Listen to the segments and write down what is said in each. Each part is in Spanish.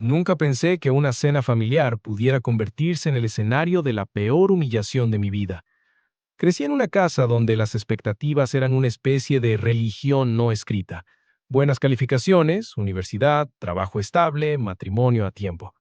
Nunca pensé que una cena familiar pudiera convertirse en el escenario de la peor humillación de mi vida. Crecí en una casa donde las expectativas eran una especie de religión no escrita. Buenas calificaciones, universidad, trabajo estable, matrimonio a tiempo.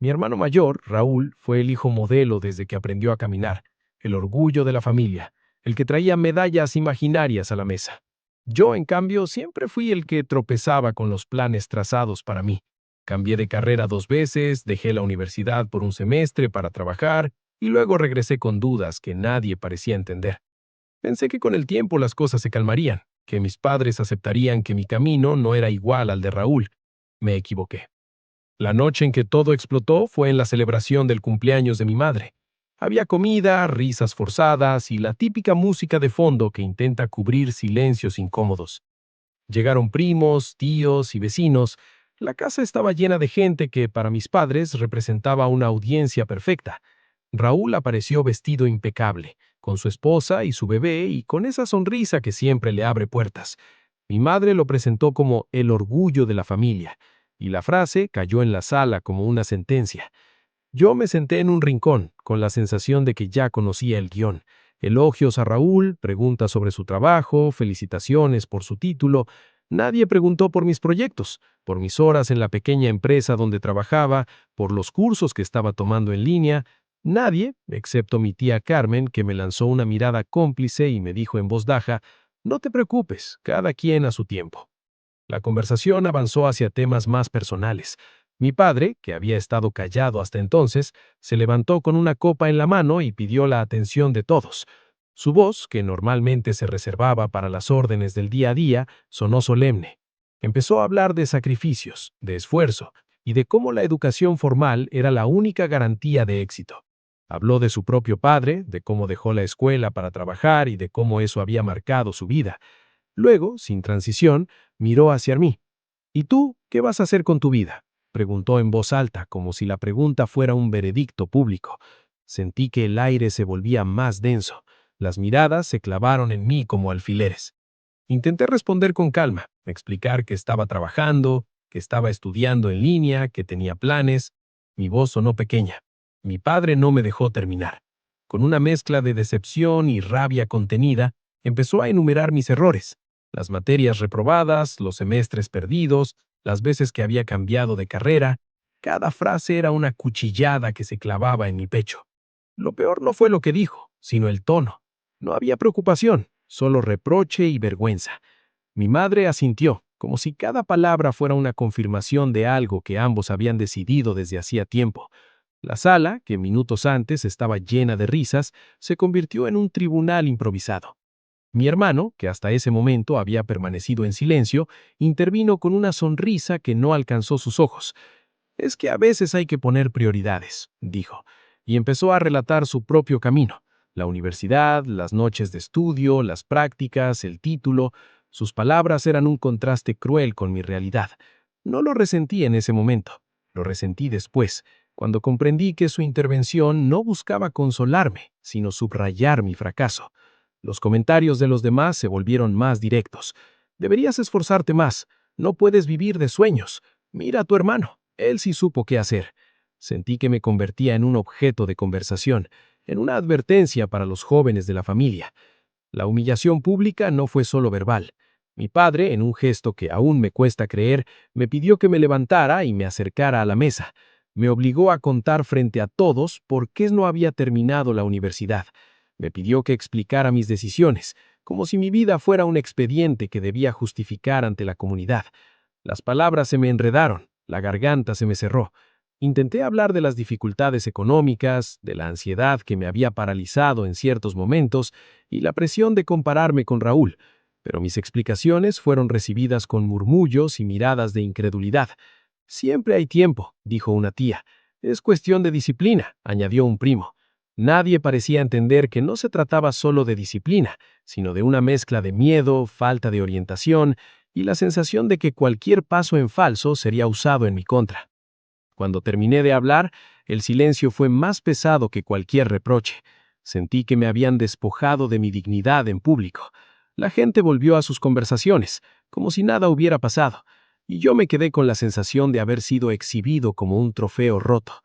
Mi hermano mayor, Raúl, fue el hijo modelo desde que aprendió a caminar, el orgullo de la familia, el que traía medallas imaginarias a la mesa. Yo, en cambio, siempre fui el que tropezaba con los planes trazados para mí. Cambié de carrera 2 veces, dejé la universidad por un semestre para trabajar y luego regresé con dudas que nadie parecía entender. Pensé que con el tiempo las cosas se calmarían, que mis padres aceptarían que mi camino no era igual al de Raúl. Me equivoqué. La noche en que todo explotó fue en la celebración del cumpleaños de mi madre. Había comida, risas forzadas y la típica música de fondo que intenta cubrir silencios incómodos. Llegaron primos, tíos y vecinos. La casa estaba llena de gente que para mis padres representaba una audiencia perfecta. Raúl apareció vestido impecable, con su esposa y su bebé y con esa sonrisa que siempre le abre puertas. Mi madre lo presentó como el orgullo de la familia, y la frase cayó en la sala como una sentencia. Yo me senté en un rincón, con la sensación de que ya conocía el guión. Elogios a Raúl, preguntas sobre su trabajo, felicitaciones por su título. Nadie preguntó por mis proyectos, por mis horas en la pequeña empresa donde trabajaba, por los cursos que estaba tomando en línea. Nadie, excepto mi tía Carmen, que me lanzó una mirada cómplice y me dijo en voz baja, «No te preocupes, cada quien a su tiempo». La conversación avanzó hacia temas más personales. Mi padre, que había estado callado hasta entonces, se levantó con una copa en la mano y pidió la atención de todos. Su voz, que normalmente se reservaba para las órdenes del día a día, sonó solemne. Empezó a hablar de sacrificios, de esfuerzo, y de cómo la educación formal era la única garantía de éxito. Habló de su propio padre, de cómo dejó la escuela para trabajar y de cómo eso había marcado su vida. Luego, sin transición, miró hacia mí. «¿Y tú qué vas a hacer con tu vida?», preguntó en voz alta, como si la pregunta fuera un veredicto público. Sentí que el aire se volvía más denso. Las miradas se clavaron en mí como alfileres. Intenté responder con calma, explicar que estaba trabajando, que estaba estudiando en línea, que tenía planes. Mi voz sonó pequeña. Mi padre no me dejó terminar. Con una mezcla de decepción y rabia contenida, empezó a enumerar mis errores, las materias reprobadas, los semestres perdidos, las veces que había cambiado de carrera. Cada frase era una cuchillada que se clavaba en mi pecho. Lo peor no fue lo que dijo, sino el tono. No había preocupación, solo reproche y vergüenza. Mi madre asintió, como si cada palabra fuera una confirmación de algo que ambos habían decidido desde hacía tiempo. La sala, que minutos antes estaba llena de risas, se convirtió en un tribunal improvisado. Mi hermano, que hasta ese momento había permanecido en silencio, intervino con una sonrisa que no alcanzó sus ojos. «Es que a veces hay que poner prioridades», dijo, y empezó a relatar su propio camino. La universidad, las noches de estudio, las prácticas, el título. Sus palabras eran un contraste cruel con mi realidad. No lo resentí en ese momento, lo resentí después, cuando comprendí que su intervención no buscaba consolarme, sino subrayar mi fracaso. Los comentarios de los demás se volvieron más directos. «Deberías esforzarte más. No puedes vivir de sueños. Mira a tu hermano. Él sí supo qué hacer». Sentí que me convertía en un objeto de conversación, en una advertencia para los jóvenes de la familia. La humillación pública no fue solo verbal. Mi padre, en un gesto que aún me cuesta creer, me pidió que me levantara y me acercara a la mesa. Me obligó a contar frente a todos por qué no había terminado la universidad. Me pidió que explicara mis decisiones, como si mi vida fuera un expediente que debía justificar ante la comunidad. Las palabras se me enredaron, la garganta se me cerró. Intenté hablar de las dificultades económicas, de la ansiedad que me había paralizado en ciertos momentos y la presión de compararme con Raúl, pero mis explicaciones fueron recibidas con murmullos y miradas de incredulidad. «Siempre hay tiempo», dijo una tía. «Es cuestión de disciplina», añadió un primo. Nadie parecía entender que no se trataba solo de disciplina, sino de una mezcla de miedo, falta de orientación y la sensación de que cualquier paso en falso sería usado en mi contra. Cuando terminé de hablar, el silencio fue más pesado que cualquier reproche. Sentí que me habían despojado de mi dignidad en público. La gente volvió a sus conversaciones, como si nada hubiera pasado, y yo me quedé con la sensación de haber sido exhibido como un trofeo roto.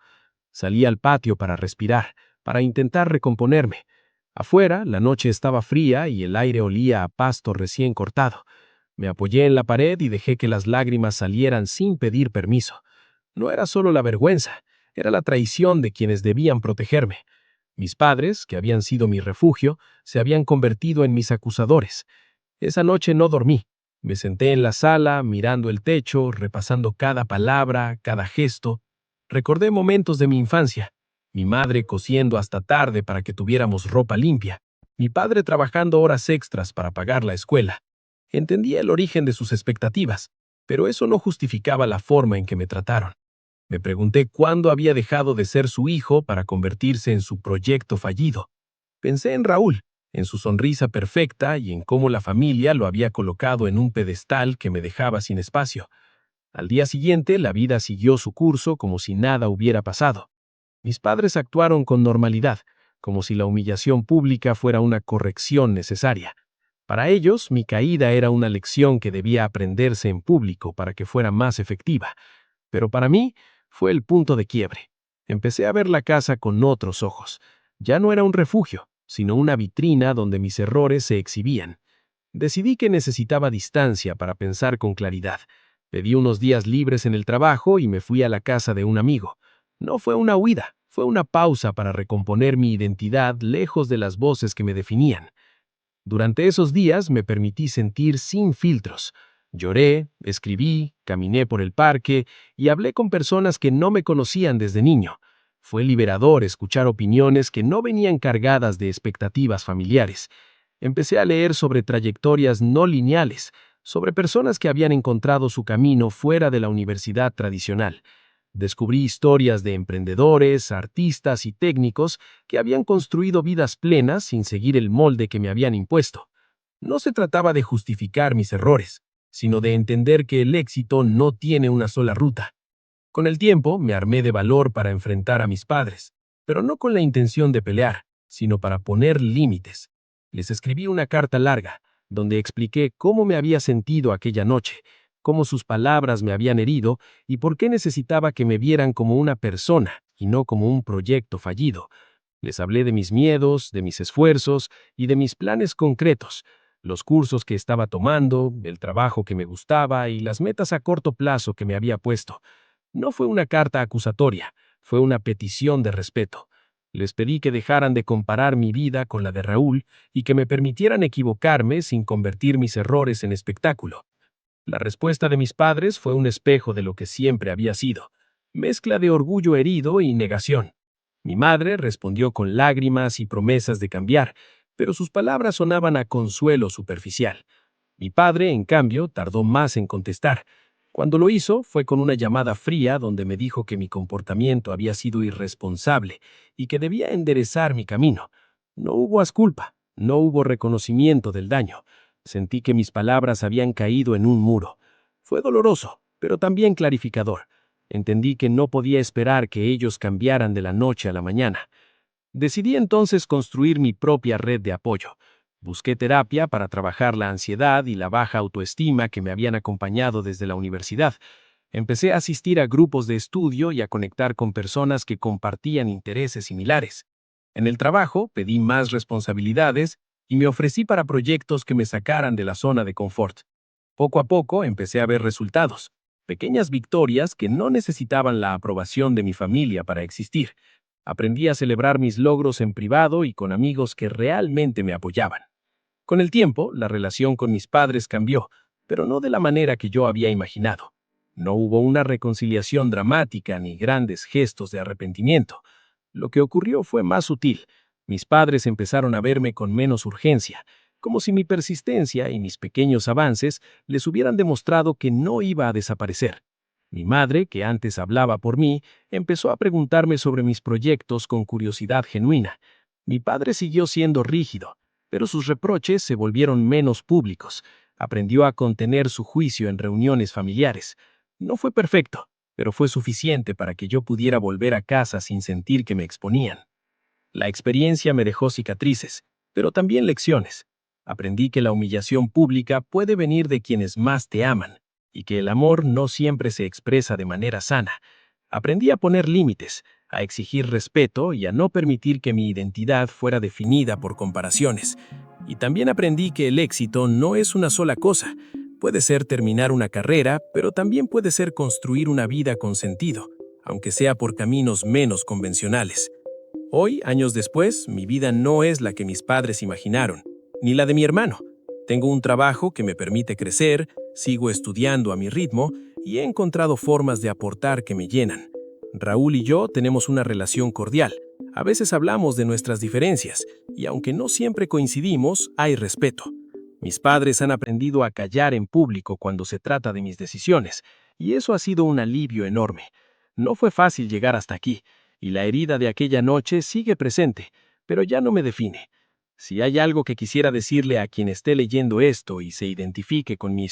Salí al patio para respirar, para intentar recomponerme. Afuera, la noche estaba fría y el aire olía a pasto recién cortado. Me apoyé en la pared y dejé que las lágrimas salieran sin pedir permiso. No era solo la vergüenza, era la traición de quienes debían protegerme. Mis padres, que habían sido mi refugio, se habían convertido en mis acusadores. Esa noche no dormí. Me senté en la sala, mirando el techo, repasando cada palabra, cada gesto. Recordé momentos de mi infancia. Mi madre cosiendo hasta tarde para que tuviéramos ropa limpia. Mi padre trabajando horas extras para pagar la escuela. Entendía el origen de sus expectativas, pero eso no justificaba la forma en que me trataron. Me pregunté cuándo había dejado de ser su hijo para convertirse en su proyecto fallido. Pensé en Raúl, en su sonrisa perfecta y en cómo la familia lo había colocado en un pedestal que me dejaba sin espacio. Al día siguiente, la vida siguió su curso como si nada hubiera pasado. Mis padres actuaron con normalidad, como si la humillación pública fuera una corrección necesaria. Para ellos, mi caída era una lección que debía aprenderse en público para que fuera más efectiva. Pero para mí, fue el punto de quiebre. Empecé a ver la casa con otros ojos. Ya no era un refugio, sino una vitrina donde mis errores se exhibían. Decidí que necesitaba distancia para pensar con claridad. Pedí unos días libres en el trabajo y me fui a la casa de un amigo. No fue una huida, fue una pausa para recomponer mi identidad lejos de las voces que me definían. Durante esos días me permití sentir sin filtros. Lloré, escribí, caminé por el parque y hablé con personas que no me conocían desde niño. Fue liberador escuchar opiniones que no venían cargadas de expectativas familiares. Empecé a leer sobre trayectorias no lineales, sobre personas que habían encontrado su camino fuera de la universidad tradicional. Descubrí historias de emprendedores, artistas y técnicos que habían construido vidas plenas sin seguir el molde que me habían impuesto. No se trataba de justificar mis errores, sino de entender que el éxito no tiene una sola ruta. Con el tiempo me armé de valor para enfrentar a mis padres, pero no con la intención de pelear, sino para poner límites. Les escribí una carta larga, donde expliqué cómo me había sentido aquella noche, cómo sus palabras me habían herido y por qué necesitaba que me vieran como una persona y no como un proyecto fallido. Les hablé de mis miedos, de mis esfuerzos y de mis planes concretos, los cursos que estaba tomando, el trabajo que me gustaba y las metas a corto plazo que me había puesto. No fue una carta acusatoria, fue una petición de respeto. Les pedí que dejaran de comparar mi vida con la de Raúl y que me permitieran equivocarme sin convertir mis errores en espectáculo. La respuesta de mis padres fue un espejo de lo que siempre había sido, mezcla de orgullo herido y negación. Mi madre respondió con lágrimas y promesas de cambiar, pero sus palabras sonaban a consuelo superficial. Mi padre, en cambio, tardó más en contestar. Cuando lo hizo, fue con una llamada fría donde me dijo que mi comportamiento había sido irresponsable y que debía enderezar mi camino. No hubo asculpa, no hubo reconocimiento del daño. Sentí que mis palabras habían caído en un muro. Fue doloroso, pero también clarificador. Entendí que no podía esperar que ellos cambiaran de la noche a la mañana. Decidí entonces construir mi propia red de apoyo. Busqué terapia para trabajar la ansiedad y la baja autoestima que me habían acompañado desde la universidad. Empecé a asistir a grupos de estudio y a conectar con personas que compartían intereses similares. En el trabajo pedí más responsabilidades y me ofrecí para proyectos que me sacaran de la zona de confort. Poco a poco empecé a ver resultados, pequeñas victorias que no necesitaban la aprobación de mi familia para existir. Aprendí a celebrar mis logros en privado y con amigos que realmente me apoyaban. Con el tiempo, la relación con mis padres cambió, pero no de la manera que yo había imaginado. No hubo una reconciliación dramática ni grandes gestos de arrepentimiento. Lo que ocurrió fue más sutil. Mis padres empezaron a verme con menos urgencia, como si mi persistencia y mis pequeños avances les hubieran demostrado que no iba a desaparecer. Mi madre, que antes hablaba por mí, empezó a preguntarme sobre mis proyectos con curiosidad genuina. Mi padre siguió siendo rígido, pero sus reproches se volvieron menos públicos. Aprendió a contener su juicio en reuniones familiares. No fue perfecto, pero fue suficiente para que yo pudiera volver a casa sin sentir que me exponían. La experiencia me dejó cicatrices, pero también lecciones. Aprendí que la humillación pública puede venir de quienes más te aman, y que el amor no siempre se expresa de manera sana. Aprendí a poner límites, a exigir respeto y a no permitir que mi identidad fuera definida por comparaciones. Y también aprendí que el éxito no es una sola cosa. Puede ser terminar una carrera, pero también puede ser construir una vida con sentido, aunque sea por caminos menos convencionales. Hoy, años después, mi vida no es la que mis padres imaginaron, ni la de mi hermano. Tengo un trabajo que me permite crecer, sigo estudiando a mi ritmo y he encontrado formas de aportar que me llenan. Raúl y yo tenemos una relación cordial. A veces hablamos de nuestras diferencias y aunque no siempre coincidimos, hay respeto. Mis padres han aprendido a callar en público cuando se trata de mis decisiones y eso ha sido un alivio enorme. No fue fácil llegar hasta aquí y la herida de aquella noche sigue presente, pero ya no me define. Si hay algo que quisiera decirle a quien esté leyendo esto y se identifique con mi